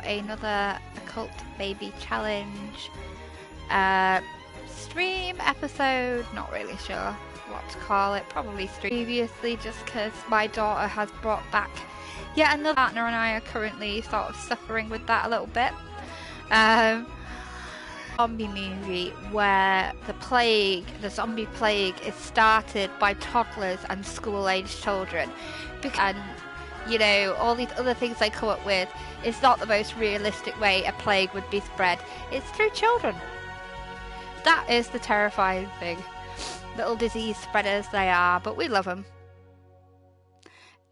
for another Occult Baby Challenge stream episode. Not really sure what to call it. Probably stream previously, just because my daughter has brought back yet another partner, and I are currently sort of suffering with that a little bit. Zombie movie where the zombie plague is started by toddlers and school-aged children, and you know, all these other things they come up with is not the most realistic way a plague would be spread. It's through children. That is the terrifying thing. Little disease spreaders they are, but we love them.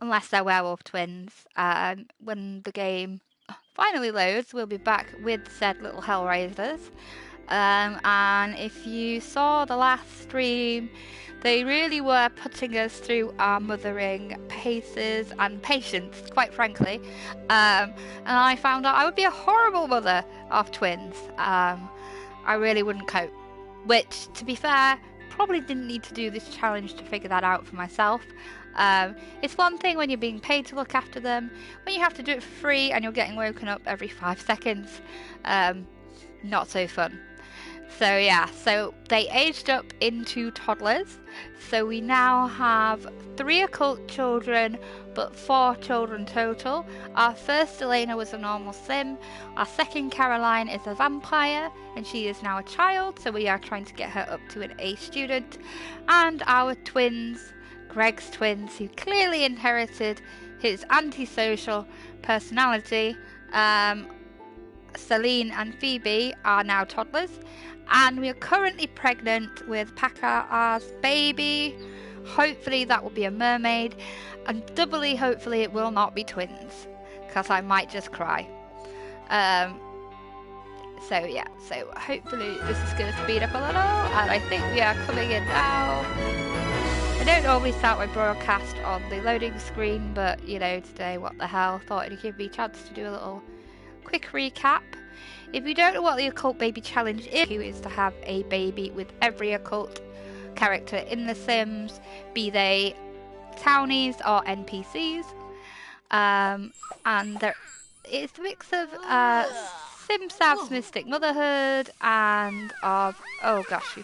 Unless they're werewolf twins. When the game finally loads, we'll be back with said little Hellraisers. And if you saw the last stream, they really were putting us through our mothering paces and patience, quite frankly. And I found out I would be a horrible mother of twins. I really wouldn't cope. Which, to be fair, probably didn't need to do this challenge to figure that out for myself. It's one thing when you're being paid to look after them. When you have to do it for free and you're getting woken up every 5 seconds, not so fun. So yeah, so they aged up into toddlers. So we now have 3 occult children, but 4 children total. Our first Elena was a normal sim. Our second Caroline is a vampire, and she is now a child. So we are trying to get her up to an A student. And our twins, Greg's twins, who clearly inherited his antisocial personality, Celine and Phoebe, are now toddlers. And we are currently pregnant with Paca's baby. Hopefully that will be a mermaid. And doubly hopefully it will not be twins, because I might just cry. So yeah, so hopefully this is going to speed up a little. And I think we are coming in now. I don't normally start my broadcast on the loading screen, but you know, today, what the hell, thought it'd give me a chance to do a little quick recap. If you don't know what the Occult Baby Challenge is to have a baby with every occult character in The Sims, be they townies or NPCs. And it's a mix of Sim Sav's Mystic Motherhood and of, oh gosh,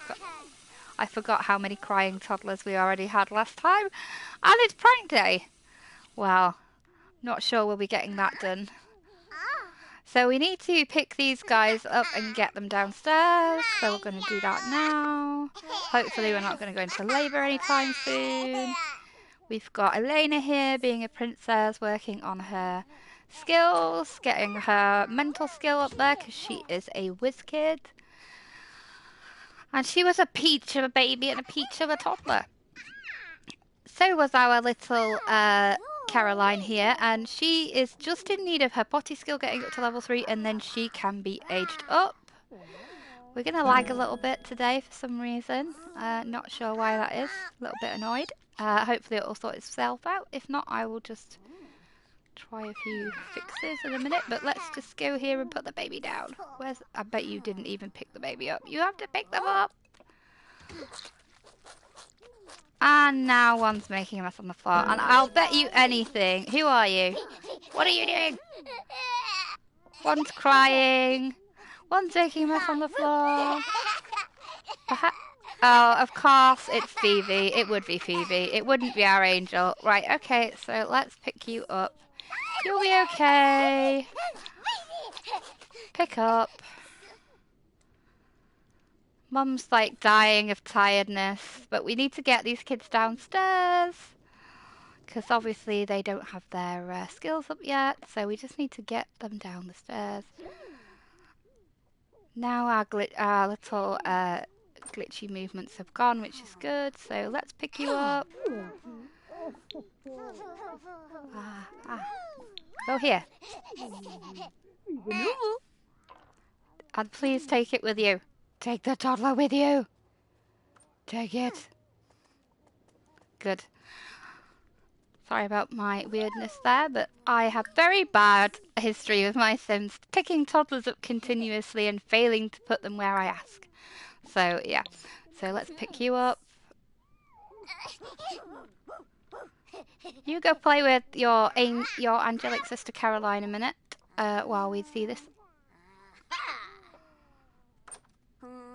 I forgot how many crying toddlers we already had last time. And it's prank day. Well, not sure we'll be getting that done. So we need to pick these guys up and get them downstairs. So we're going to do that now. Hopefully we're not going to go into labour anytime soon. We've got Elena here being a princess, working on her skills, getting her mental skill up there because she is a whiz kid. And she was a peach of a baby and a peach of a toddler. So was our little Caroline here, and she is just in need of her potty skill getting up to level 3, and then she can be aged up. We're going to lag a little bit today for some reason. Not sure why that is. A little bit annoyed. Hopefully it will sort itself out. If not, I will just try a few fixes in a minute. But let's just go here and put the baby down. I bet you didn't even pick the baby up. You have to pick them up. And now one's making a mess on the floor. And I'll bet you anything. Who are you? What are you doing? One's crying. One's making a mess on the floor. Perhaps. Oh, of course, it's Phoebe. It would be Phoebe. It wouldn't be our angel. Right, okay, so let's pick you up. You'll be okay. Pick up. Mum's like dying of tiredness, but we need to get these kids downstairs because obviously they don't have their skills up yet, so we just need to get them down the stairs. Now our little glitchy movements have gone, which is good, so let's pick you up. Go here. And please take it with you. Take the toddler with you. Take it. Good. Sorry about my weirdness there, but I have very bad history with my Sims picking toddlers up continuously and failing to put them where I ask. So, yeah. So let's pick you up. You go play with your angelic sister Caroline a minute. while we see this.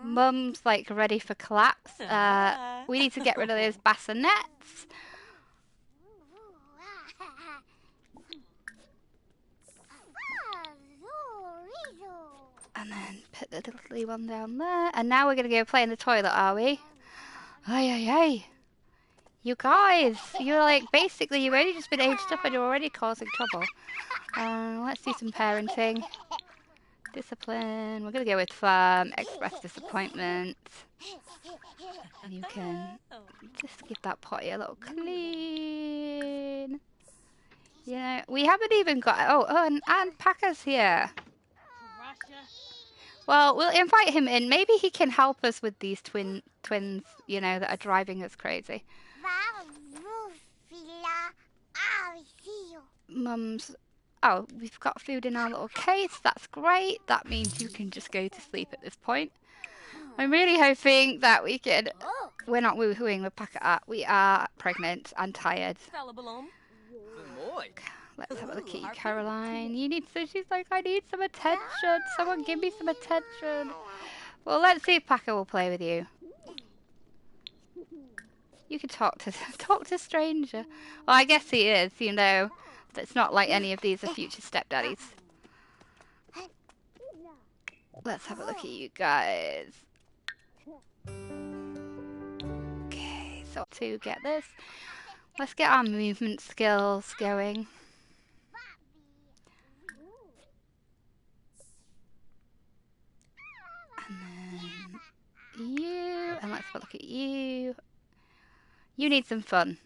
Mum's like ready for collapse. We need to get rid of those bassinets. And then put the little one down there. And now we're going to go play in the toilet, are we? Ay, ay, ay. You guys, you're like, basically, you've only just been aged up and you're already causing trouble. Let's do some parenting. Discipline. We're going to go with firm, express disappointment. And you can just give that potty a little clean. Yeah, we haven't even got... Oh, and Packer's here. Well, we'll invite him in. Maybe he can help us with these twins, you know, that are driving us crazy. Mum's... Oh, we've got food in our little case. That's great. That means you can just go to sleep at this point. I'm really hoping that we can... We're not woohooing with Packer Art. We are pregnant and tired. Let's have a look at you, Caroline. You need... So she's like, I need some attention. Someone give me some attention. Well, let's see if Packer will play with you. You can talk to stranger. Well, I guess he is, you know. It's not like any of these are future stepdaddies. Let's have a look at you guys. Okay, so to get this, let's get our movement skills going. And then you, and let's have a look at you. You need some fun.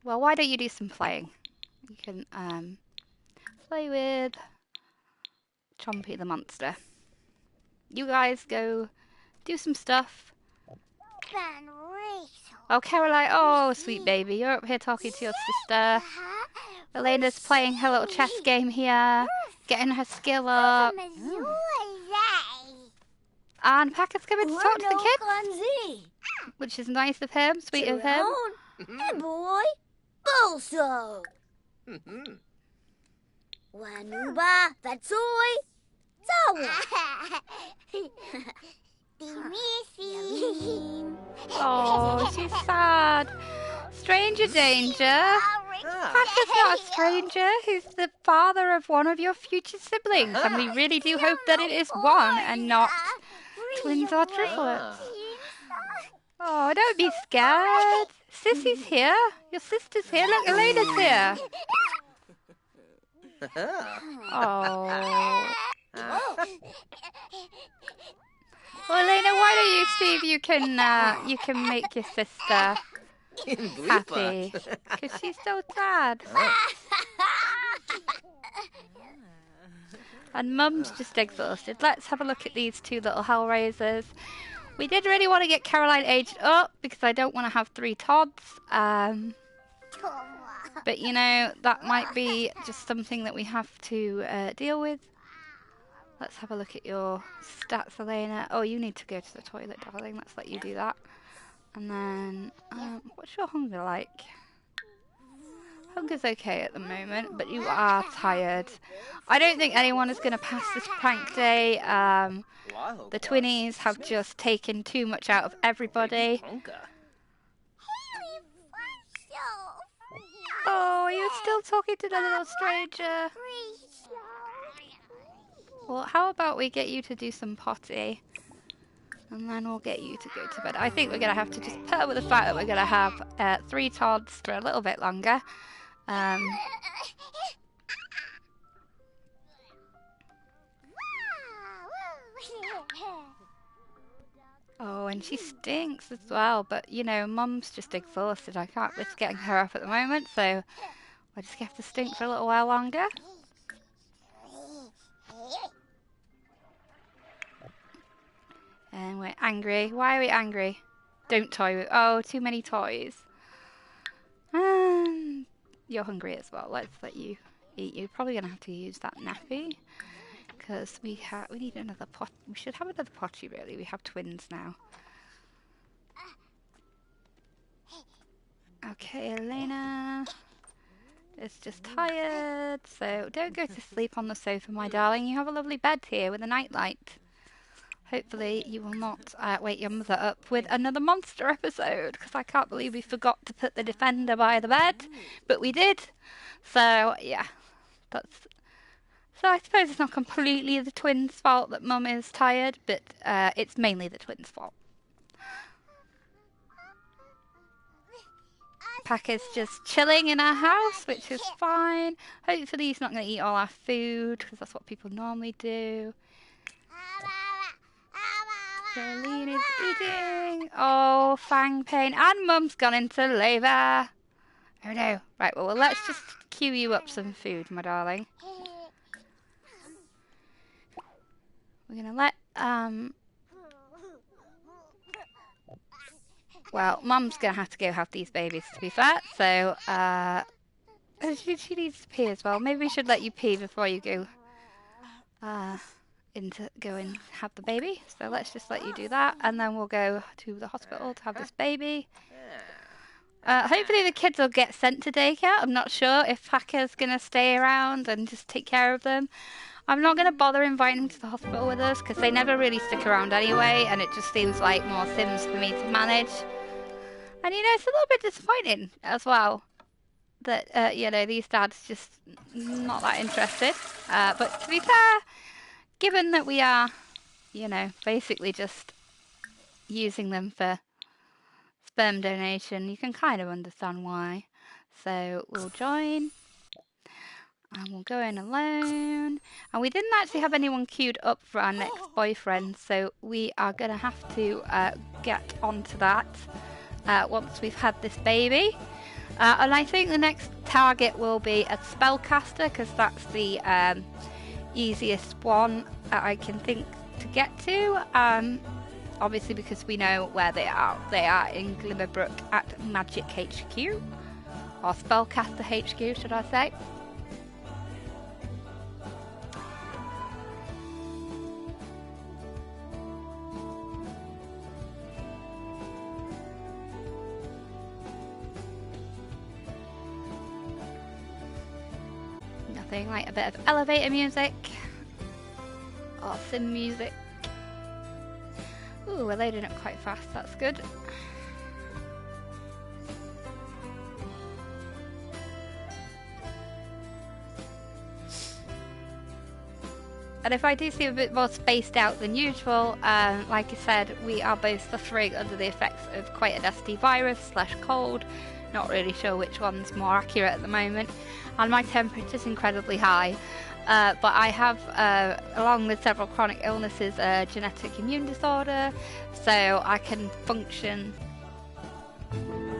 Well, why don't you do some playing? You can play with Chompy the monster. You guys go do some stuff. Oh, Caroline, oh, sweet baby, you're up here talking to your sister. Elena's playing her little chess game here, getting her skill up. And Packer's coming to talk to the kids, which is nice of him, sweet of him. Hey, boy, Bolso. Wanuba, Fatsoy, Zawa. Oh, she's sad. Stranger danger. Packer's not a stranger. He's the father of one of your future siblings, and we really do hope that it is one and not twins or triplets. Oh, don't be scared. Sissy's here. Your sister's here. Look, Elena's here. Oh. Well, Elena, why don't you see if you can make your sister happy? Because she's so sad. And Mum's just exhausted. Let's have a look at these two little Hellraisers. We did really want to get Caroline aged up because I don't want to have 3 Todds. But, you know, that might be just something that we have to deal with. Let's have a look at your stats, Elena. Oh, you need to go to the toilet, darling. Let's let you do that. And then, what's your hunger like? Hunger's okay at the moment, but you are tired. I don't think anyone is going to pass this prank day. The twinnies have just taken too much out of everybody. Oh, you're still talking to the little stranger. Well, how about we get you to do some potty? And then we'll get you to go to bed. I think we're going to have to just put up with the fact that we're going to have 3 Todds for a little bit longer. Oh, and she stinks as well. But, you know, Mum's just exhausted. I can't risk getting her up at the moment. So we'll just have to stink for a little while longer. And we're angry. Why are we angry? Don't toy with... Oh, too many toys. And you're hungry as well. Let's let you eat. You're probably going to have to use that nappy. Because we need another pot. We should have another potty, really. We have twins now. Okay, Elena. is just tired, so don't go to sleep on the sofa, my darling. You have a lovely bed here with a nightlight. Hopefully you will not wake your mother up with another monster episode, because I can't believe we forgot to put the Defender by the bed, but we did. So, yeah, that's... So I suppose it's not completely the twins' fault that Mum is tired, but it's mainly the twins' fault. Packer's just chilling in our house, which is fine. Hopefully he's not going to eat all our food, because that's what people normally do. Celine is eating. Oh, Fang pain. And Mum's gone into labour. Oh no. Right, well, let's just queue you up some food, my darling. We're going to let, well, Mum's going to have to go have these babies, to be fair. So, she needs to pee as well. Maybe we should let you pee before you go, go and have the baby. So let's just let you do that, and then we'll go to the hospital to have this baby. Hopefully the kids will get sent to daycare. I'm not sure if Packer's going to stay around and just take care of them. I'm not going to bother inviting them to the hospital with us, because they never really stick around anyway, and it just seems like more Sims for me to manage. And, you know, it's a little bit disappointing as well that, you know, these dads just not that interested. But to be fair, given that we are, you know, basically just using them for sperm donation, you can kind of understand why. So we'll join. And we'll go in alone. And we didn't actually have anyone queued up for our next boyfriend, so we are going to have to get onto that once we've had this baby. And I think the next target will be a spellcaster, because that's the easiest one I can think to get to. Obviously, because we know where they are. They are in Glimmerbrook at Magic HQ, or Spellcaster HQ, should I say. Nothing like a bit of elevator music or sim music. Ooh, we're loading up quite fast, that's good. And if I do seem a bit more spaced out than usual, like I said, we are both suffering under the effects of quite a nasty virus / cold. Not really sure which one's more accurate at the moment. And my temperature's incredibly high. But I have, along with several chronic illnesses, a genetic immune disorder, so I can function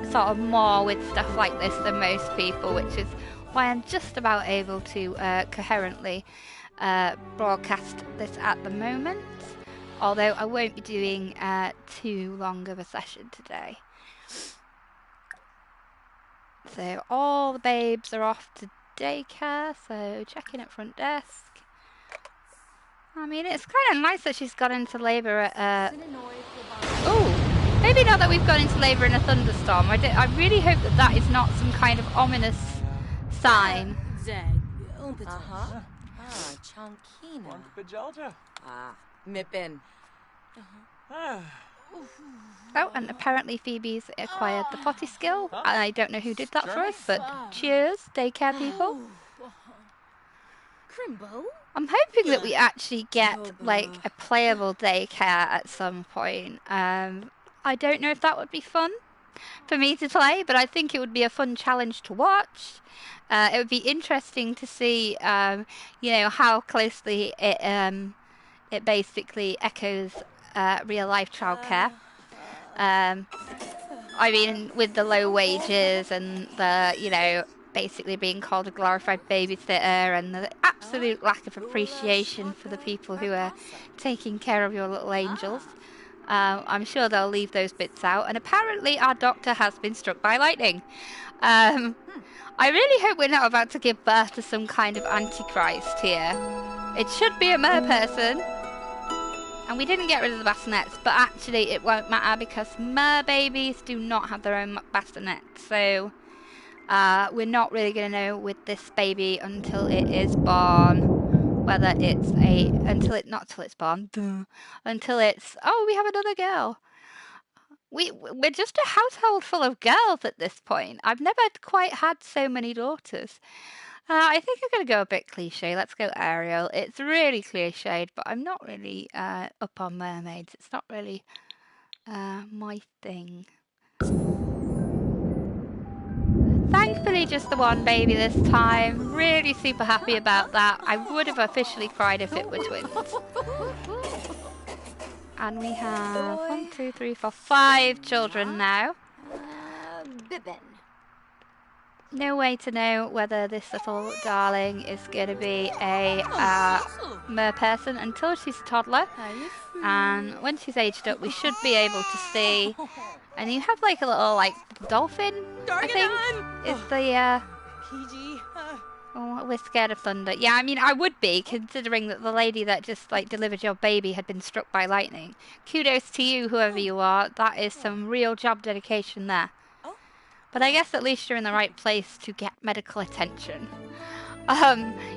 sort of more with stuff like this than most people, which is why I'm just about able to coherently broadcast this at the moment, although I won't be doing too long of a session today. So all the babes are off to daycare, so checking at front desk. I mean, it's kind of nice that she's gone into labour at oh, maybe not that we've gone into labour in a thunderstorm. I really hope that that is not some kind of ominous sign. Mippin. Oh, and apparently Phoebe's acquired the potty skill. I don't know who did that for us, but cheers, daycare people. I'm hoping that we actually get, like, a playable daycare at some point. I don't know if that would be fun for me to play, but I think it would be a fun challenge to watch. It would be interesting to see, you know, how closely it basically echoes real-life childcare. I mean, with the low wages and the, you know, basically being called a glorified babysitter and the absolute lack of appreciation for the people who are taking care of your little angels. I'm sure they'll leave those bits out. And apparently our doctor has been struck by lightning. I really hope we're not about to give birth to some kind of antichrist here. It should be a mer person. And we didn't get rid of the bassinets, but actually it won't matter because mer babies do not have their own bassinets. So We're not really going to know with this baby until it is born, whether it's not till it's born, until it's, oh, we have another girl. We're just a household full of girls at this point. I've never quite had so many daughters. I think I'm going to go a bit cliche. Let's go Ariel. It's really cliched, but I'm not really up on mermaids. It's not really my thing. Thankfully, just the one baby this time. Really super happy about that. I would have officially cried if it were twins. And we have 1, 2, 3, 4, 5 children now. Bibbin. No way to know whether this little darling is going to be a mer person until she's a toddler. And when she's aged up, we should be able to see. And you have like a little dolphin, I think, is the oh, we're scared of thunder. Yeah, I mean, I would be, considering that the lady that just delivered your baby had been struck by lightning. Kudos to you, whoever you are. That is some real job dedication there. But I guess at least you're in the right place to get medical attention.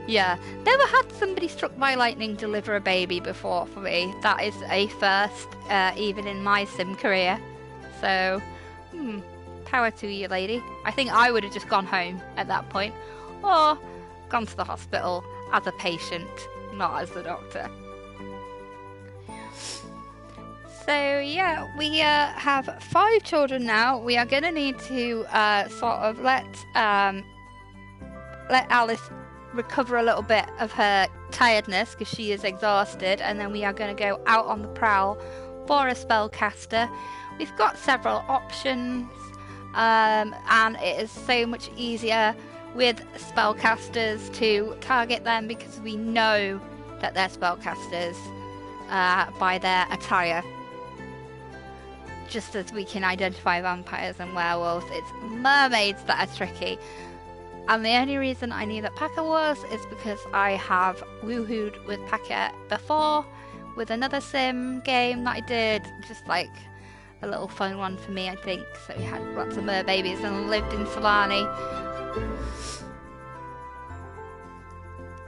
Yeah. Never had somebody struck by lightning deliver a baby before for me. That is a first, even in my sim career. So, power to you, lady. I think I would have just gone home at that point. Or gone to the hospital as a patient, not as the doctor. So yeah, we have 5 children now. We are going to need to sort of let Alice recover a little bit of her tiredness because she is exhausted, and then we are going to go out on the prowl for a spellcaster. We've got several options, and it is so much easier with spellcasters to target them because we know that they're spellcasters by their attire. Just as we can identify vampires and werewolves, it's mermaids that are tricky. And the only reason I knew that Packer was is because I have woohooed with Packer before with another sim game that I did, just like a little fun one for me, I think. So we had lots of merbabies and lived in Solani.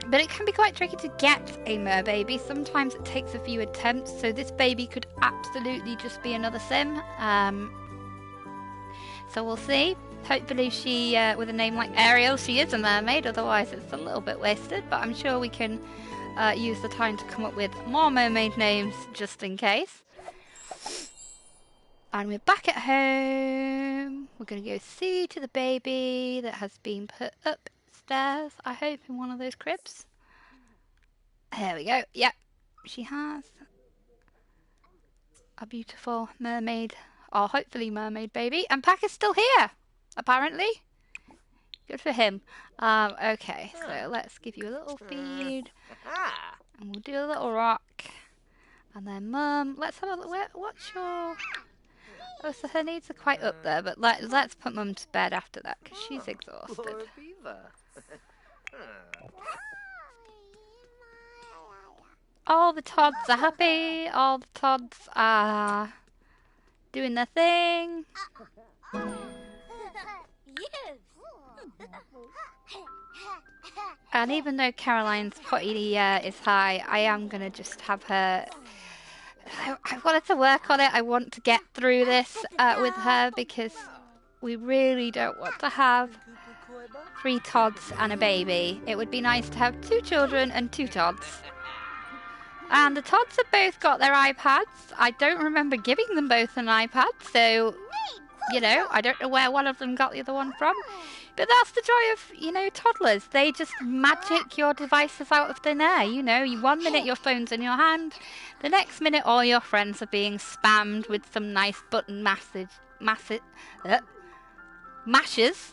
But it can be quite tricky to get a merbaby. Sometimes it takes a few attempts, so this baby could absolutely just be another sim. So we'll see. Hopefully she, with a name like Ariel, she is a mermaid, otherwise it's a little bit wasted, but I'm sure we can use the time to come up with more mermaid names just in case. And we're back at home. We're going to go see to the baby that has been put upstairs, I hope, in one of those cribs. There we go. Yep, she has a beautiful mermaid, or hopefully mermaid baby. And Packer's still here, apparently. Good for him. Okay, so let's give you a little feed. And we'll do a little rock. And then Mum, let's have a look. What's your... Oh, so her needs are quite up there, but let's put Mum to bed after that, because she's exhausted. All the Tods are happy. All the Tods are doing their thing. And even though Caroline's potty is high, I am going to just have her... I wanted to work on it. I want to get through this with her because we really don't want to have 3 Tods and a baby. It would be nice to have 2 children and 2 Tods. And the Tods have both got their iPads. I don't remember giving them both an iPad, so, you know, I don't know where one of them got the other one from. But that's the joy of, you know, toddlers. They just magic your devices out of thin air. You know, one minute your phone's in your hand, the next minute all your friends are being spammed with some nice button mashes,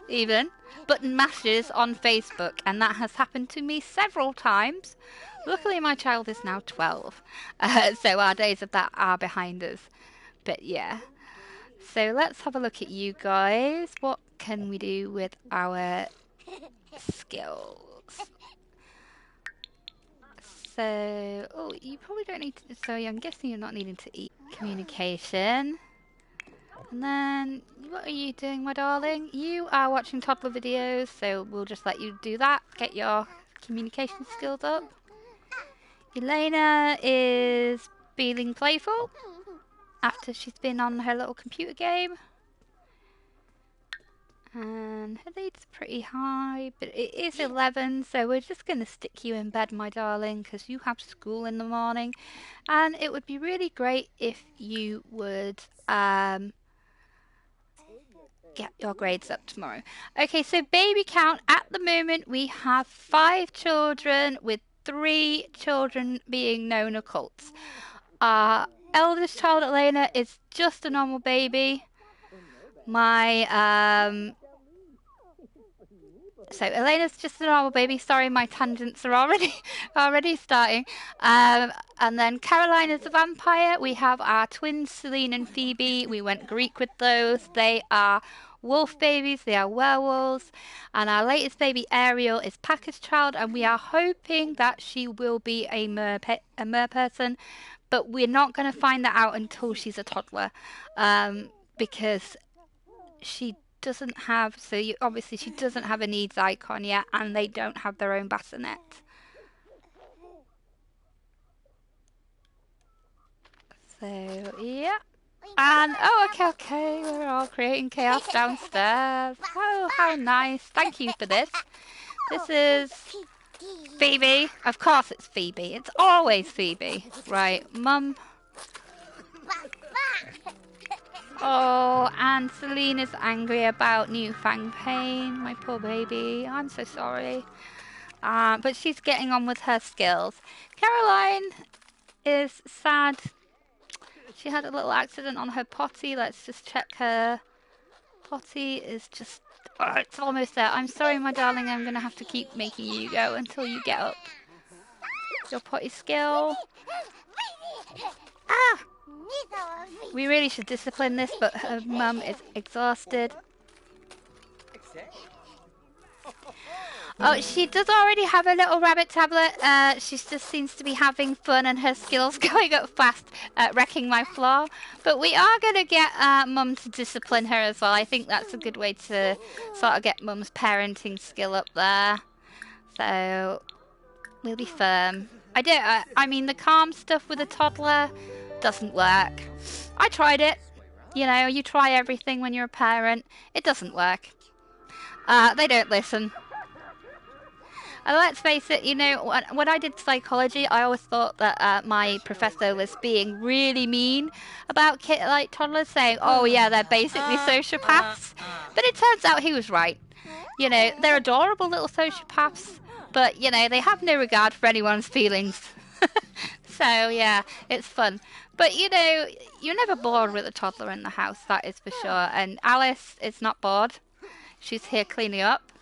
even. Button mashes on Facebook. And that has happened to me several times. Luckily, my child is now 12. So our days of that are behind us. But yeah. So let's have a look at you guys. What can we do with our skills? So, oh, you probably don't need to, so I'm guessing you're not needing to eat communication. And then, what are you doing, my darling? You are watching toddler videos, so we'll just let you do that. Get your communication skills up. Elena is feeling playful after she's been on her little computer game. And her lead's pretty high, but it is 11, so we're just going to stick you in bed, my darling, because you have school in the morning. And it would be really great if you would get your grades up tomorrow. Okay, so baby count. At the moment, we have 5 children, with 3 children being known occults. Our eldest child, Elena, is just a normal baby. So Elena's just a normal baby. Sorry, my tangents are already starting. And then Caroline is a vampire. We have our twins, Celine and Phoebe. We went Greek with those. They are wolf babies. They are werewolves. And our latest baby, Ariel, is Packer's child. And we are hoping that she will be a mer person. But we're not going to find that out until she's a toddler. Because she doesn't have, obviously she doesn't have a needs icon yet, and they don't have their own bassinet. So yeah, and okay, we're all creating chaos downstairs. Oh, how nice! Thank you for this. This is Phoebe. Of course it's Phoebe. It's always Phoebe. Right, Mum. Oh, and Celine is angry about new fang pain. My poor baby. I'm so sorry. But she's getting on with her skills. Caroline is sad. She had a little accident on her potty. Let's just check her. Potty is just... Oh, it's almost there. I'm sorry, my darling. I'm going to have to keep making you go until you get up. Your potty skill. Ah! We really should discipline this, but her mum is exhausted. Oh, she does already have a little rabbit tablet. She just seems to be having fun, and her skills going up fast at wrecking my floor. But we are going to get Mum to discipline her as well. I think that's a good way to sort of get Mum's parenting skill up there. So we'll be firm. I mean, the calm stuff with a toddler doesn't work. I tried it. You know, you try everything when you're a parent. It doesn't work. They don't listen. And let's face it, you know, when I did psychology, I always thought that my professor was being really mean about toddlers, saying, oh yeah, they're basically sociopaths. But it turns out he was right. You know, they're adorable little sociopaths, but, you know, they have no regard for anyone's feelings. So, yeah, it's fun. But, you know, you're never bored with a toddler in the house, that is for sure. And Alice is not bored. She's here cleaning up.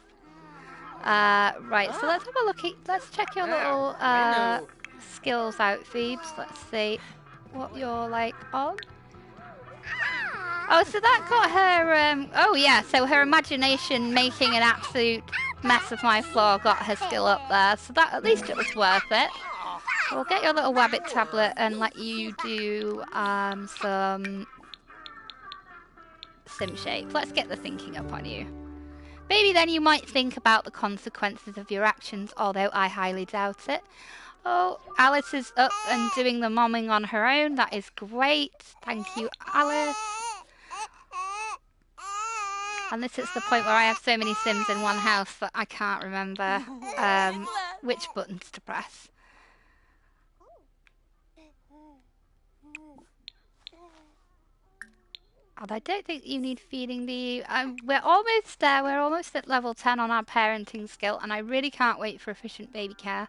Right, so let's have a look at, let's check your little skills out, Phoebes. Let's see what you're like on. Oh, so that got her, oh yeah, so her imagination making an absolute mess of my floor got her skill up there. So that, at least it was worth it. We'll get your little rabbit tablet and let you do some sim shapes. Let's get the thinking up on you. Maybe then you might think about the consequences of your actions, although I highly doubt it. Oh, Alice is up and doing the momming on her own. That is great. Thank you, Alice. And this is the point where I have so many Sims in one house that I can't remember which buttons to press. And I don't think you need feeding the... we're almost there. We're almost at level 10 on our parenting skill, and I really can't wait for efficient baby care.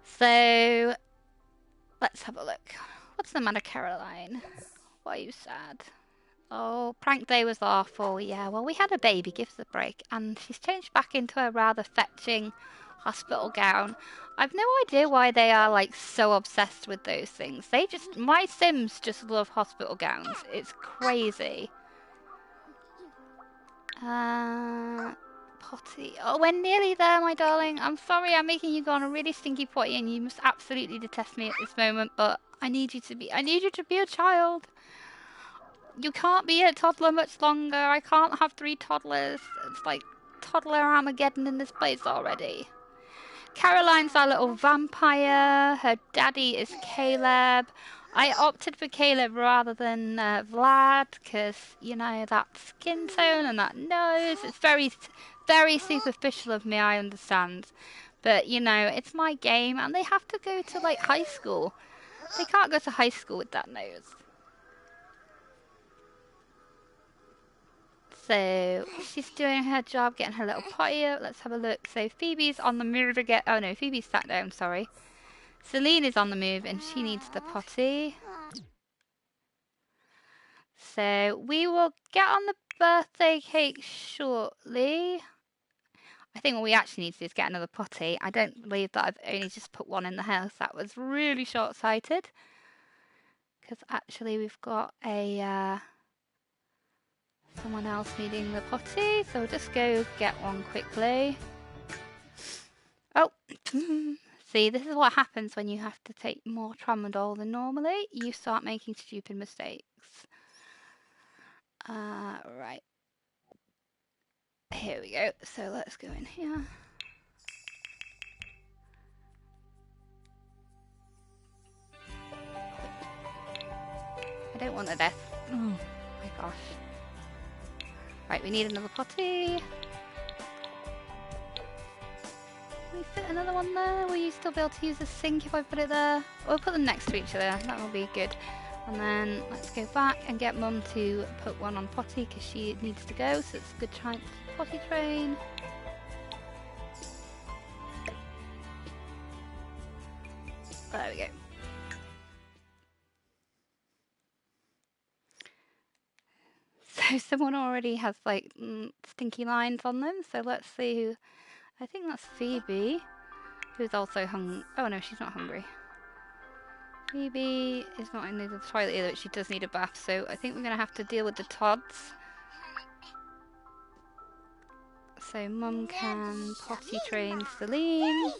So, let's have a look. What's the matter, Caroline? Why are you sad? Oh, prank day was awful. Yeah, well, we had a baby. Give us a break. And she's changed back into a rather fetching hospital gown. I've no idea why they are, like, so obsessed with those things. My Sims just love hospital gowns. It's crazy. Potty. Oh, we're nearly there, my darling. I'm sorry I'm making you go on a really stinky potty, and you must absolutely detest me at this moment, but I need you to be a child. You can't be a toddler much longer. I can't have 3 toddlers. It's like toddler Armageddon in this place already. Caroline's our little vampire. Her daddy is Caleb. I opted for Caleb rather than Vlad because, you know, that skin tone and that nose. It's very, very superficial of me, I understand. But, you know, it's my game and they have to go to, like, high school. They can't go to high school with that nose. So she's doing her job, getting her little potty up. Let's have a look. So Phoebe's on the move again. Oh no, Phoebe's sat down, sorry. Celine is on the move and she needs the potty. So we will get on the birthday cake shortly. I think what we actually need to do is get another potty. I don't believe that I've only just put one in the house. That was really short-sighted. Because actually we've got a... someone else needing the potty, so we'll just go get one quickly. Oh, see, this is what happens when you have to take more tramadol than normally. You start making stupid mistakes. Right. Here we go. So let's go in here. I don't want a death. Oh my gosh. Right, we need another potty. Can we fit another one there? Will you still be able to use the sink if I put it there? We'll put them next to each other. That will be good. And then let's go back and get Mum to put one on potty because she needs to go. So it's a good chance to potty train. There we go. So someone already has like stinky lines on them. So let's see who. I think that's Phoebe, who's also hungry. Oh no, she's not hungry. Phoebe is not in the toilet either, but she does need a bath. So I think we're gonna have to deal with the Tods. So Mum can potty train Celine.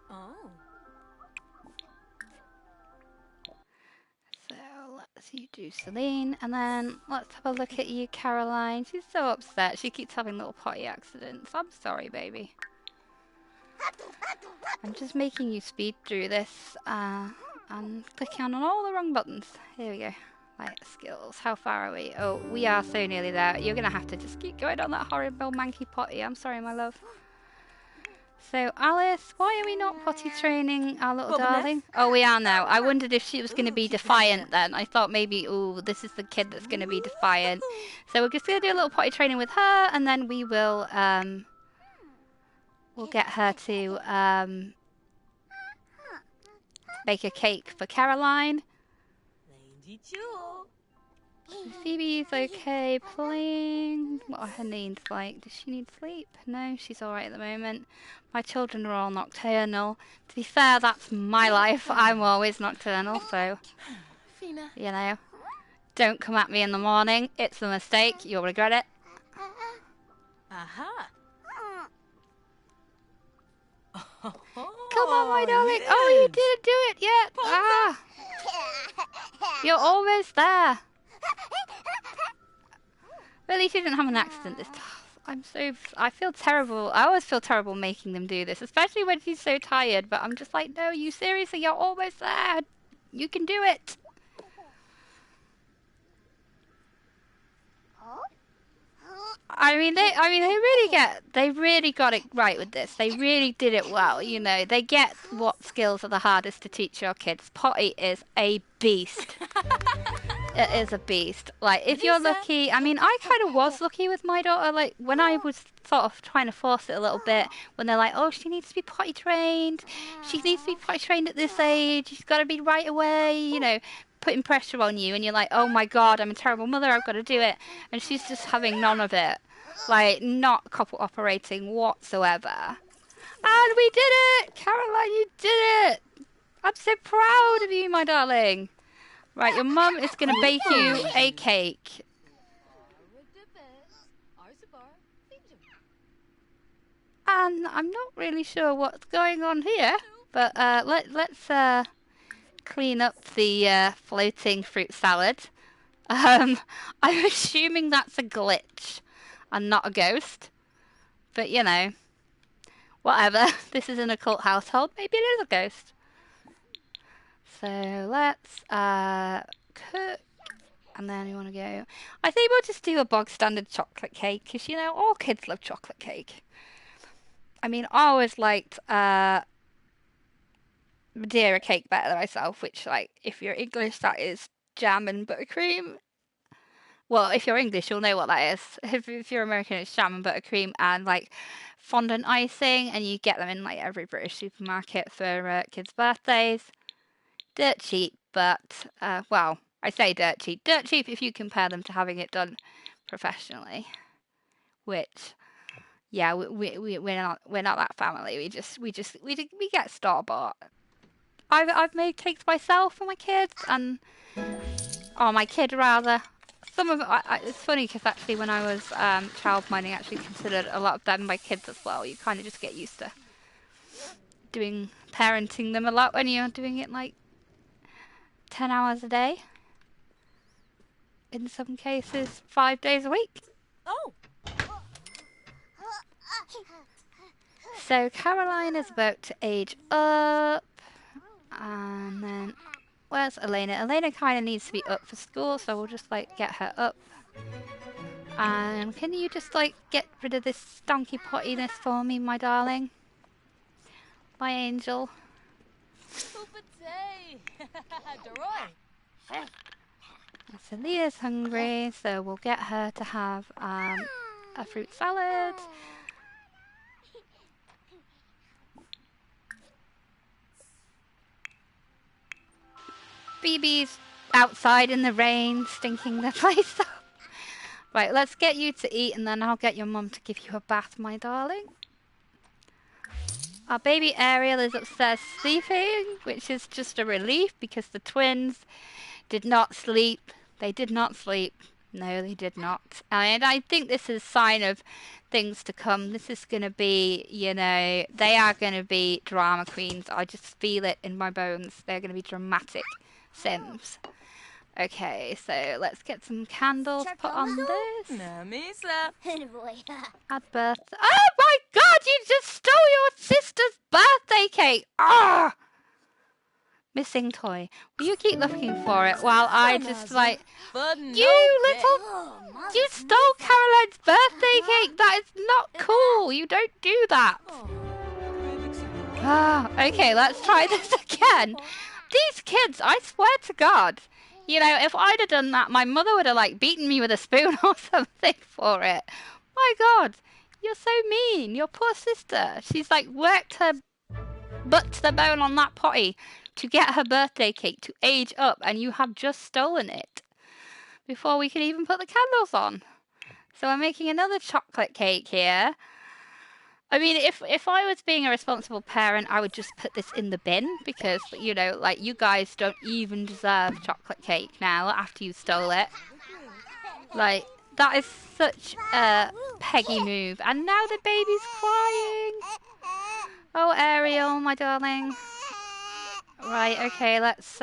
Oh. So let's you do Celine, and then let's have a look at you, Caroline. She's so upset. She keeps having little potty accidents. I'm sorry, baby. I'm just making you speed through this and clicking on all the wrong buttons. Here we go. Right, skills. How far are we? Oh, we are so nearly there. You're going to have to just keep going on that horrible manky potty. I'm sorry, my love. So, Alice, why are we not potty training our little darling? Oh, we are now. I wondered if she was going to be defiant then. I thought maybe, oh, this is the kid that's going to be defiant. So we're just going to do a little potty training with her, and then we will, we'll get her to, make a cake for Caroline. Phoebe's okay playing. What are her needs like? Does she need sleep? No, she's alright at the moment. My children are all nocturnal. To be fair, that's my life. I'm always nocturnal, so, you know. Don't come at me in the morning. It's a mistake. You'll regret it. Aha. Come on, my darling. Oh, you didn't do it yet. Ah. You're almost there. Well, at least you didn't have an accident this time. I feel terrible. I always feel terrible making them do this, especially when she's so tired. But I'm just like, no, you seriously, you're almost there. You can do it. I mean, they really got it right with this. They really did it well. You know, they get what skills are the hardest to teach your kids. Potty is a beast. It is a beast. Like, if you're lucky, I mean, I kind of was lucky with my daughter. Like, when I was sort of trying to force it a little bit, when they're like, oh, she needs to be potty trained. She needs to be potty trained at this age. She's got to be right away, you know, putting pressure on you. And you're like, oh my God, I'm a terrible mother. I've got to do it. And she's just having none of it. Like, not operating whatsoever. And we did it! Caroline, you did it! I'm so proud of you, my darling. Right, your mum is going to bake you a cake. And I'm not really sure what's going on here, but let's clean up the floating fruit salad. I'm assuming that's a glitch and not a ghost. But, you know, whatever. This is an occult household. Maybe it is a ghost. So let's cook. And then we want to go... I think we'll just do a bog standard chocolate cake. Because, you know, all kids love chocolate cake. I mean, I always liked Madeira cake better than myself. Which, like, if you're English, that is jam and buttercream. Well, if you're English, you'll know what that is. If you're American, it's jam and buttercream and, like, fondant icing. And you get them in, like, every British supermarket for kids' birthdays. Dirt cheap, but, well, I say dirt cheap. Dirt cheap if you compare them to having it done professionally. Which, yeah, we're not that family. We get store bought. I've made cakes myself for my kids, and my kid rather. Some of it's funny because actually when I was child minding, I actually considered a lot of them my kids as well. You kind of just get used to parenting them a lot when you're doing it like 10 hours a day. In some cases, 5 days a week. Oh! So Caroline is about to age up. And then, where's Elena? Elena kind of needs to be up for school, so we'll just, like, get her up. And can you just, like, get rid of this stonky pottiness for me, my darling? My angel. Selena's hungry, so we'll get her to have a fruit salad. BB's outside in the rain, stinking the place up. Right, let's get you to eat, and then I'll get your mum to give you a bath, my darling. Our baby Ariel is upstairs sleeping, which is just a relief because the twins did not sleep. They did not sleep. No, they did not. And I think this is a sign of things to come. This is going to be, you know, they are going to be drama queens. I just feel it in my bones. They're going to be dramatic Sims. Okay, so let's get some candles put on this. Add birth. Oh my god, you just stole your sister's birthday cake! Ah! Missing toy. Will you keep looking for it while I just, like... You stole Caroline's birthday cake! That is not cool! You don't do that! Okay, let's try this again. These kids, I swear to God. You know, if I'd have done that, my mother would have, like, beaten me with a spoon or something for it. My God, you're so mean. Your poor sister. She's, like, worked her butt to the bone on that potty to get her birthday cake to age up, and you have just stolen it before we could even put the candles on. So we're making another chocolate cake here. I mean, if I was being a responsible parent, I would just put this in the bin because, you know, like, you guys don't even deserve chocolate cake now after you stole it. Like, that is such a Peggy move. And now the baby's crying. Oh, Ariel, my darling. Right, okay, let's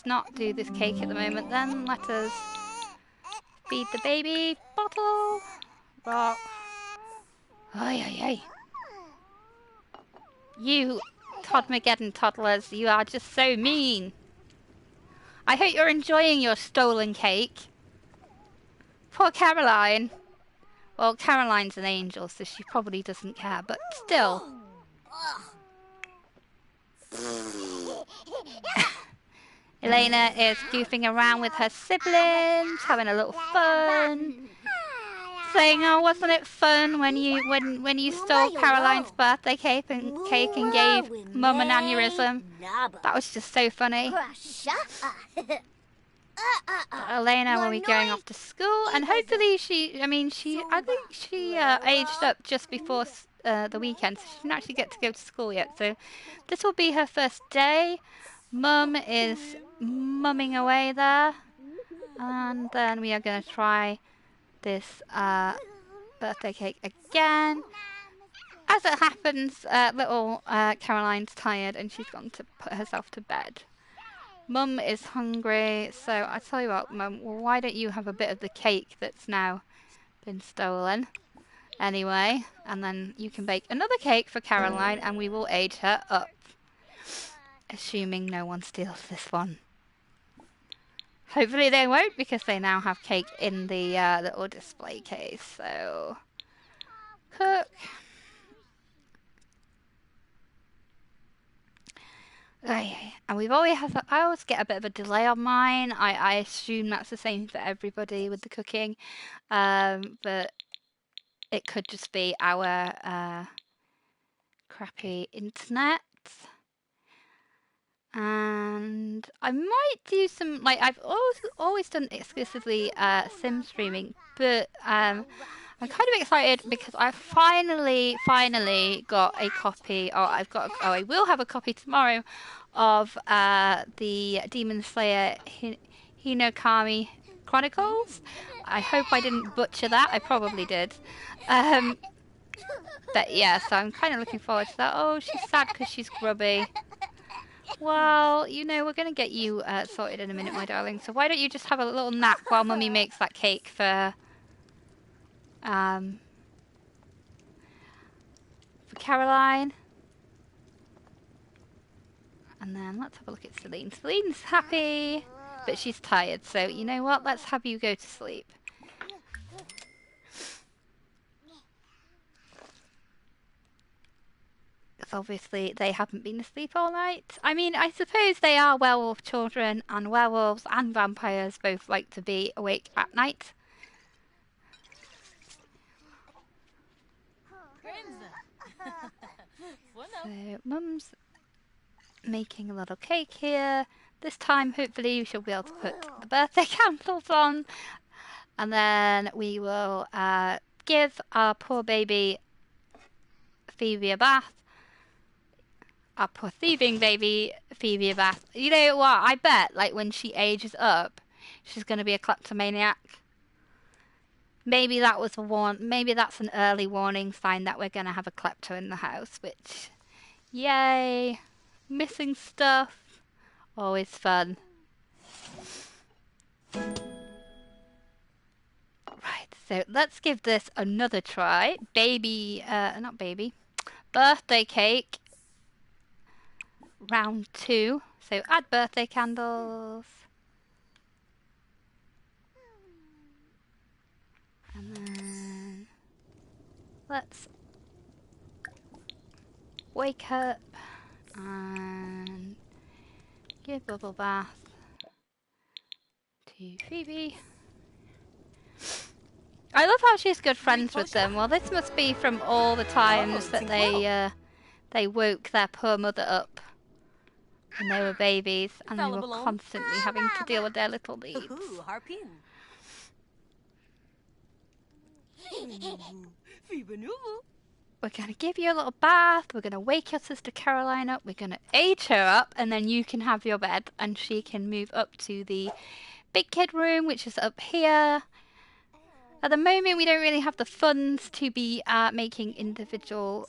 not do this cake at the moment then. Let us feed the baby. Bottle. Rock. Ay, ay, ay. You Toddmageddon toddlers, you are just so mean. I hope you're enjoying your stolen cake. Poor Caroline. Well, Caroline's an angel, so she probably doesn't care, but still. Elena is goofing around with her siblings, having a little fun. Saying, oh, wasn't it fun when you stole Caroline's birthday cake and gave Mum an aneurysm? That was just so funny. Elena will be going off to school, and hopefully I think she aged up just before the weekend, so she didn't actually get to go to school yet. So this will be her first day. Mum is mumming away there, and then we are going to try this birthday cake again. As it happens, little Caroline's tired and she's gone to put herself to bed. Mum is hungry, so I tell you what, Mum, well, why don't you have a bit of the cake that's now been stolen? Anyway, and then you can bake another cake for Caroline and we will age her up. Assuming no one steals this one. Hopefully they won't because they now have cake in the little display case. So, cook. And we've always I always get a bit of a delay on mine. I assume that's the same for everybody with the cooking. But it could just be our crappy internet. And I might do some, like, I've always done exclusively sim streaming, but I'm kind of excited because I finally got a copy, or I will have a copy tomorrow of the Demon Slayer Hinokami Chronicles. I hope I didn't butcher that. I probably did. But yeah, so I'm kind of looking forward to that. Oh, she's sad because she's grubby. Well, we're going to get you sorted in a minute, my darling. So why don't you just have a little nap while Mummy makes that cake for Caroline. And then let's have a look at Celine. Celine's happy, but she's tired. So you know what? Let's have you go to sleep. Obviously, they haven't been asleep all night. I mean, I suppose they are werewolf children, and werewolves and vampires both like to be awake at night. So, Mum's making a little cake here. This time, hopefully, she'll be able to put the birthday candles on. And then we will give our poor baby Phoebe a bath. Our poor thieving baby Phoebe a bath. You know what? I bet, like, when she ages up, she's going to be a kleptomaniac. Maybe that was maybe that's an early warning sign that we're going to have a klepto in the house, which, yay. Missing stuff. Always fun. Right, so let's give this another try. Birthday cake. Round 2. So add birthday candles. And then let's wake up and give bubble bath to Phoebe. I love how she's good friends with them. Well, this must be from all the times that they woke their poor mother up when they were babies and they were constantly having to deal with their little needs. We're going to give you a little bath. We're going to wake your sister Caroline up. We're going to age her up, and then you can have your bed, and she can move up to the big kid room, which is up here. At the moment, we don't really have the funds to be making individual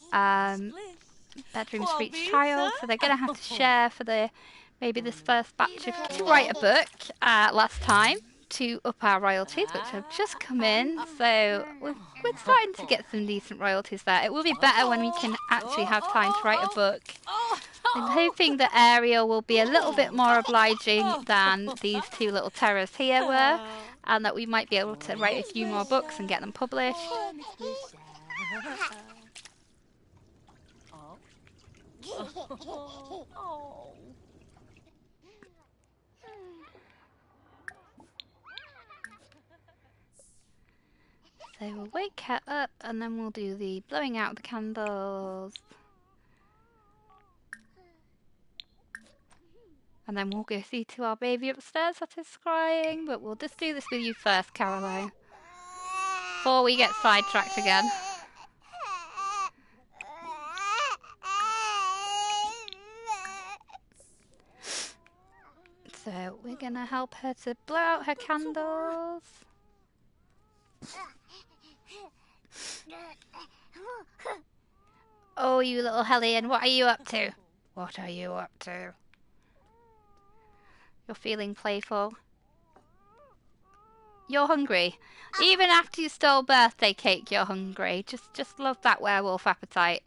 bedrooms for each child, so they're going to have to share for maybe this first batch to write a book last time to up our royalties, which have just come in. So we're starting to get some decent royalties there. It will be better when we can actually have time to write a book. I'm hoping that Ariel will be a little bit more obliging than these two little terrors here were, and that we might be able to write a few more books and get them published. So we'll wake her up and then we'll do the blowing out of the candles. And then we'll go see to our baby upstairs that is crying. But we'll just do this with you first, Caroline, before we get sidetracked again. So we're going to help her to blow out her candles. Oh, you little hellion, what are you up to? What are you up to? You're feeling playful. You're hungry. Even after you stole birthday cake, you're hungry. Just love that werewolf appetite.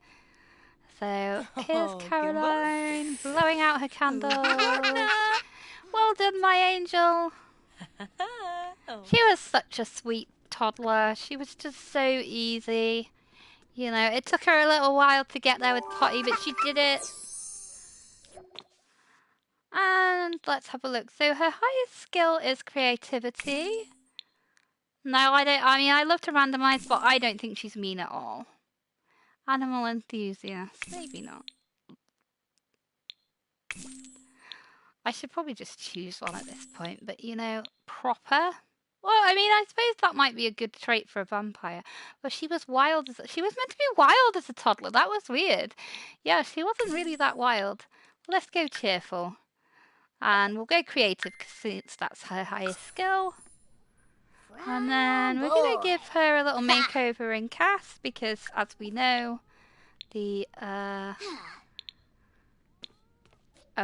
So here's Oh, Caroline blowing out her candles. Oh. Well done, my angel. She was such a sweet toddler. She was just so easy. You know, it took her a little while to get there with Potty, but she did it. And let's have a look. So her highest skill is creativity. No, I don't. I mean, I love to randomize, but I don't think she's mean at all. Animal enthusiast. Maybe not. I should probably just choose one at this point, but you know, proper. Well, I mean, I suppose that might be a good trait for a vampire. But she was wild. She was meant to be wild as a toddler. That was weird. Yeah, she wasn't really that wild. Let's go cheerful. And we'll go creative since that's her highest skill. And then we're going to give her a little makeover in cast because, as we know, the... Oh,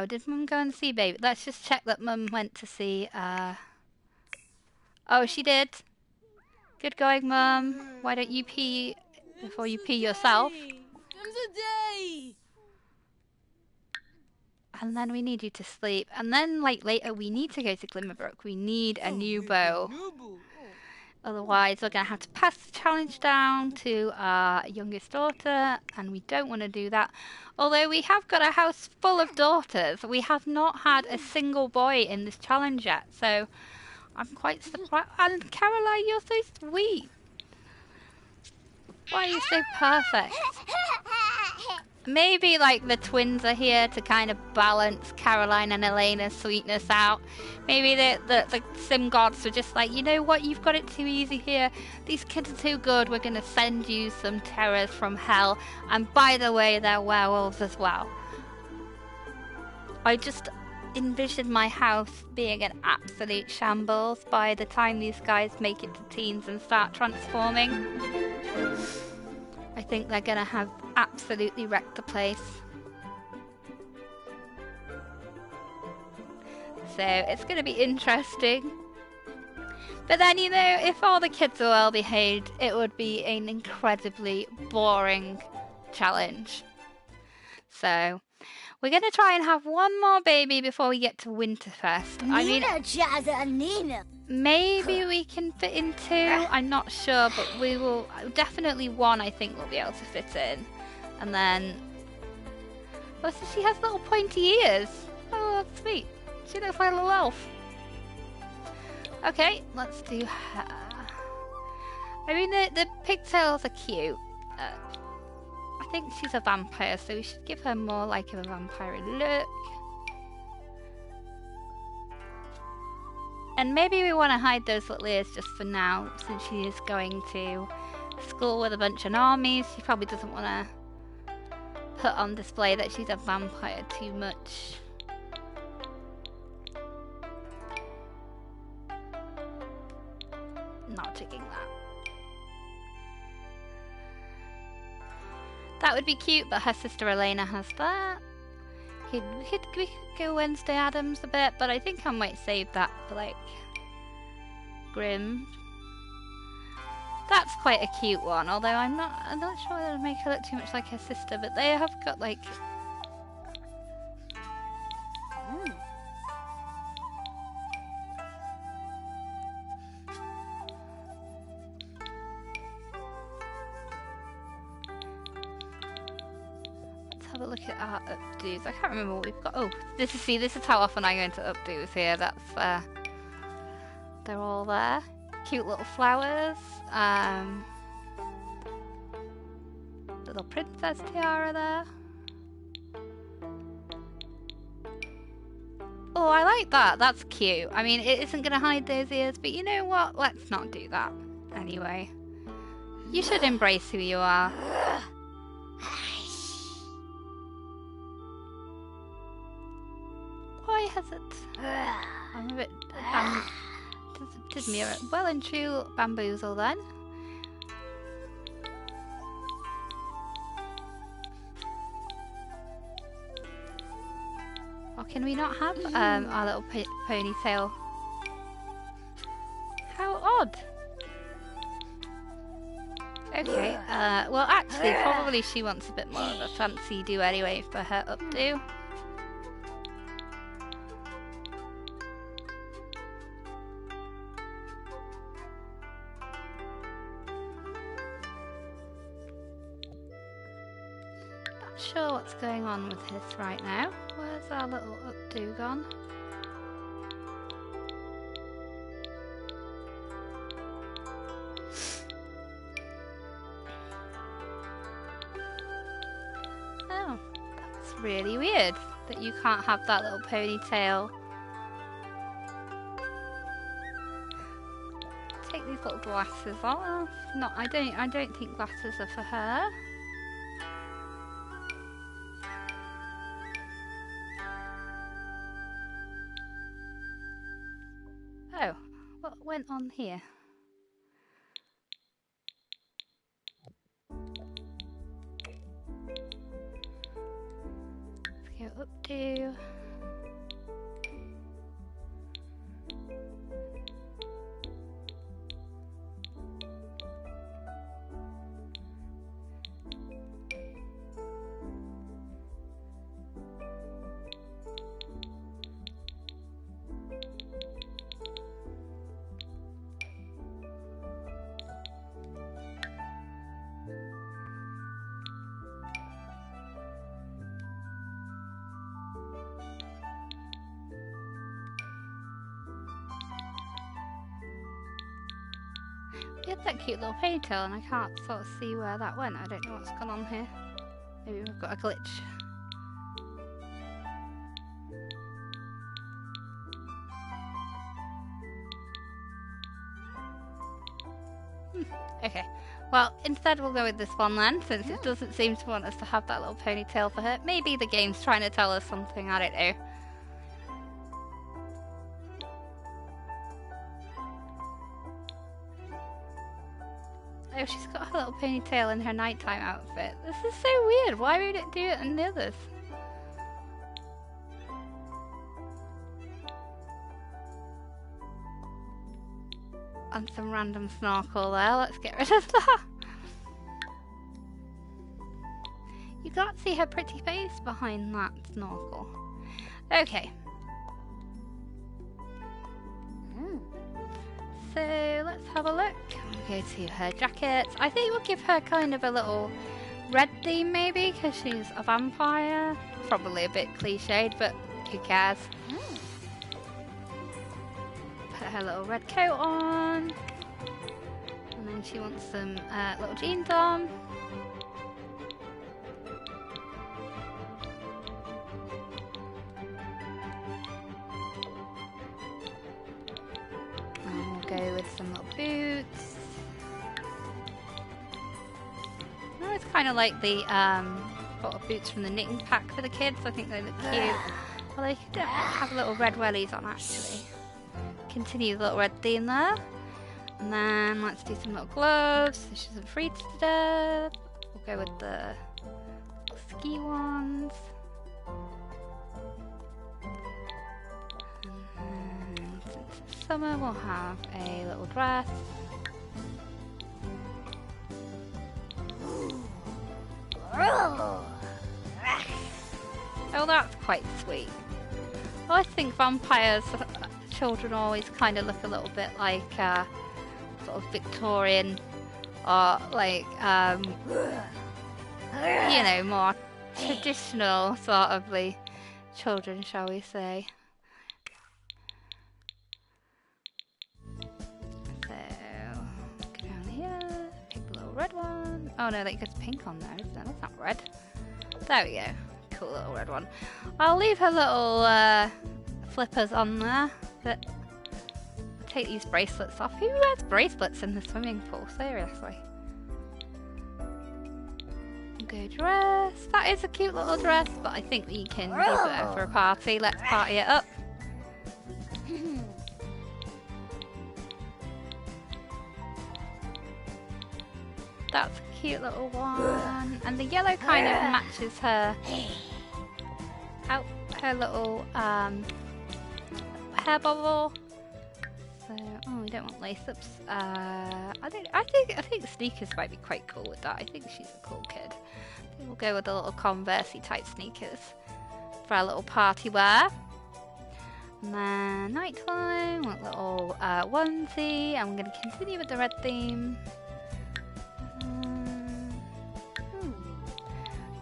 did Mum go and see Baby? Let's just check that Mum went to see... Oh, she did. Good going, Mum. Why don't you pee before you pee yourself? And then we need you to sleep. And then, like, later we need to go to Glimmerbrook. We need a new bow. Otherwise, we're going to have to pass the challenge down to our youngest daughter, and we don't want to do that. Although we have got a house full of daughters, we have not had a single boy in this challenge yet, so I'm quite surprised. And Caroline, you're so sweet. Why are you so perfect? Maybe, like, the twins are here to kind of balance Caroline and Elena's sweetness out. Maybe the sim gods were just like, you know what, you've got it too easy here. These kids are too good. We're going to send you some terrors from hell. And by the way, they're werewolves as well. I just envision my house being an absolute shambles by the time these guys make it to teens and start transforming. I think they're going to have absolutely wrecked the place. So it's going to be interesting. But then, you know, if all the kids are well behaved, it would be an incredibly boring challenge. So we're going to try and have one more baby before we get to Winterfest. I mean, maybe we can fit in 2. I'm not sure, but we will. Definitely 1, I think, we'll be able to fit in. And then... Oh, so she has little pointy ears. Oh, that's sweet. She looks like a little elf. Okay, let's do her. I mean, the pigtails are cute. I think she's a vampire, so we should give her more like a vampire look. And maybe we want to hide those little ears just for now, since she is going to school with a bunch of armies. She probably doesn't want to put on display that she's a vampire too much. Not taking that. That would be cute, but her sister Elena has that. We could go Wednesday Addams a bit, but I think I might save that for, like, Grim. That's quite a cute one, although I'm not sure it'll make her look too much like her sister, but they have got, like... Have a look at our updos. I can't remember what we've got. Oh, this is how often I go into updos here. That's they're all there. Cute little flowers. Little princess tiara there. Oh, I like that. That's cute. I mean, it isn't gonna hide those ears, but you know what? Let's not do that. Anyway, you should embrace who you are. Why has it? I'm a bit... did me a well and true bamboozle then. Or can we not have our little ponytail? How odd. Okay, well actually probably she wants a bit more of a fancy do anyway for her updo. Not sure what's going on with this right now. Where's our little updo gone? Oh, that's really weird that you can't have that little ponytail. Take these little glasses off. Not, I don't think glasses are for her. Oh, what went on here? Let's go up to. We had that cute little ponytail and I can't sort of see where that went. I don't know what's gone on here. Maybe we've got a glitch. Okay, well instead we'll go with this one then, since it doesn't seem to want us to have that little ponytail for her. Maybe the game's trying to tell us something, I don't know. Oh, she's got her little ponytail in her nighttime outfit. This is so weird. Why would it do it in the others? And some random snorkel there. Let's get rid of that. You can't see her pretty face behind that snorkel. Okay. So let's have a look. We'll go to her jackets. I think we'll give her kind of a little red theme maybe, because she's a vampire. Probably a bit cliched, but who cares? Put her little red coat on. And then she wants some little jeans on. Go with some little boots. I it's kind of like the sort of boots from the knitting pack for the kids. I think they look cute. Well, they could have little red wellies on actually. Continue the little red theme there. And then let's do some little gloves so she doesn't freeze to death. We'll go with the ski ones. Summer will have a little dress. Oh, that's quite sweet. I always think vampires, children always kind of look a little bit like sort of Victorian or like, you know, more traditional sort of the children, shall we say. Red one. Oh no, that gets pink on there, isn't it? That's not red. There we go. Cool little red one. I'll leave her little flippers on there, but I'll take these bracelets off. Who wears bracelets in the swimming pool? Seriously. Good dress. That is a cute little dress, but I think we can use it for a party. Let's party it up. That's a cute little one. And the yellow kind of matches her her little hair bubble. So, oh, we don't want lace-ups. I think sneakers might be quite cool with that. I think she's a cool kid. I think we'll go with the little Converse-y type sneakers for our little party wear. And then nighttime, want a little onesie. I'm going to continue with the red theme.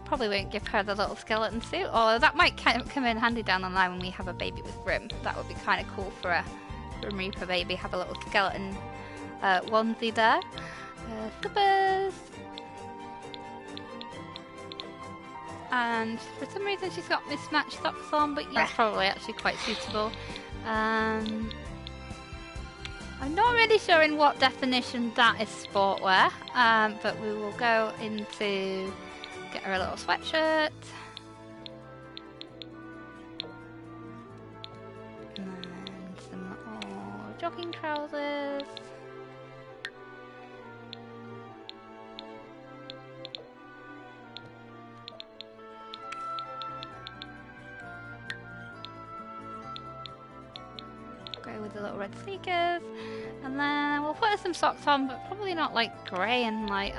Probably won't give her the little skeleton suit, or that might kind of come in handy down the line when we have a baby with Grim. That would be kind of cool for a Grim Reaper baby, have a little skeleton onesie there. Slippers. And for some reason she's got mismatched socks on, but yeah, probably actually quite suitable. I'm not really sure in what definition that is sportwear, but we will go into... Get her a little sweatshirt. And some little jogging trousers. Go with the little red sneakers. And then we'll put her some socks on, but probably not like grey and like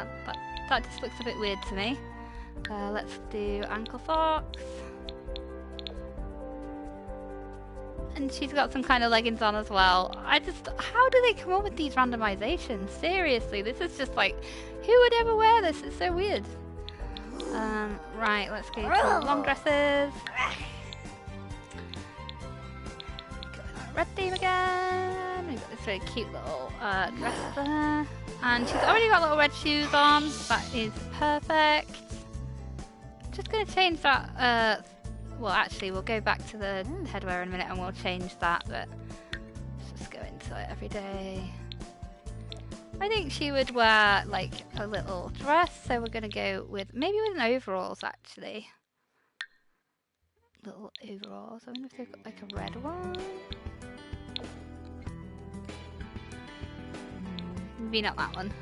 that just looks a bit weird to me. Let's do ankle socks. And she's got some kind of leggings on as well. How do they come up with these randomizations? Seriously, this is just like, who would ever wear this? It's so weird. Right, let's go to long dresses. Red theme again. We've got this very cute little dress there. And she's already got little red shoes on. That is perfect. Just going to change that, well actually we'll go back to the headwear in a minute and we'll change that, but let's just go into it every day. I think she would wear like a little dress, so we're going to go with, maybe with an overalls actually. Little overalls, I wonder if they've got like a red one. Maybe not that one.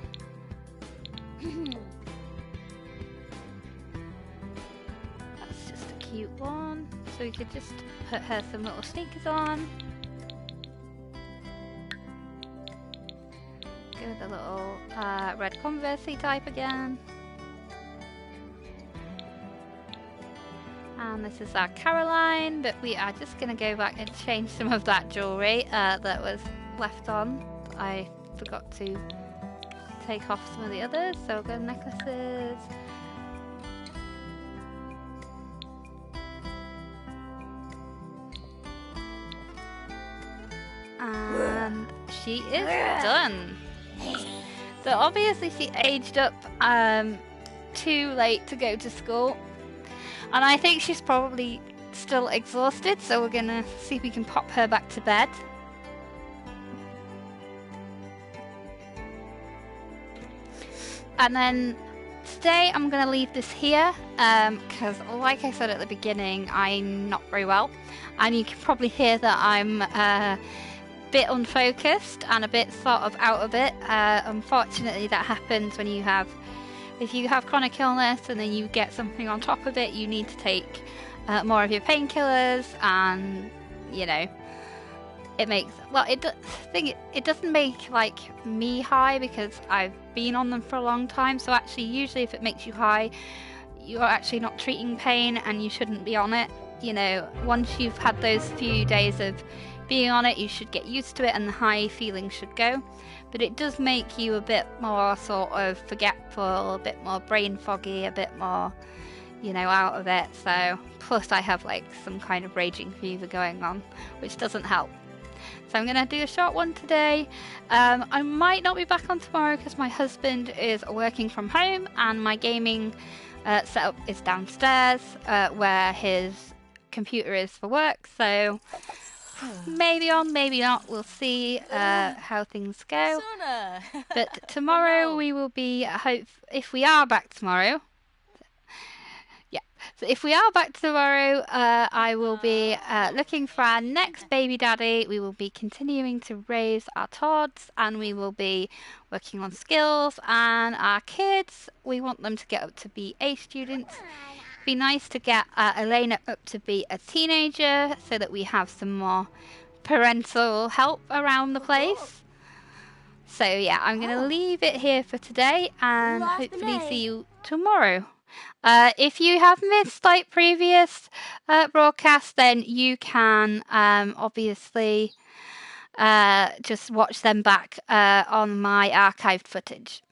Cute one, so we could just put her some little sneakers on. Go with the little red Converse-y type again. And this is our Caroline, but we are just going to go back and change some of that jewellery that was left on. I forgot to take off some of the others, so we'll go necklaces. And she is done. So obviously she aged up too late to go to school, and I think she's probably still exhausted, so we're gonna see if we can pop her back to bed. And then today I'm gonna leave this here because like I said at the beginning, I'm not very well, and you can probably hear that I'm bit unfocused and a bit sort of out of it. Unfortunately that happens when if you have chronic illness and then you get something on top of it, you need to take more of your painkillers, and you know, it makes, well, it doesn't make like me high because I've been on them for a long time, so actually usually if it makes you high, you're actually not treating pain and you shouldn't be on it. You know, once you've had those few days of being on it, you should get used to it and the high feeling should go. But it does make you a bit more sort of forgetful, a bit more brain foggy, a bit more, you know, out of it. So, plus I have like some kind of raging fever going on, which doesn't help. So I'm going to do a short one today. I might not be back on tomorrow because my husband is working from home and my gaming setup is downstairs where his computer is for work. So maybe on, maybe not. We'll see how things go. But tomorrow we will be, if we are back tomorrow. Yeah, so if we are back tomorrow, I will be looking for our next baby daddy. We will be continuing to raise our Tods, and we will be working on skills. And our kids, we want them to get up to be A students. be nice to get Elena up to be a teenager so that we have some more parental help around the place. So yeah, I'm going to leave it here for today and hopefully see you tomorrow. If you have missed like previous broadcasts, then you can obviously just watch them back on my archived footage.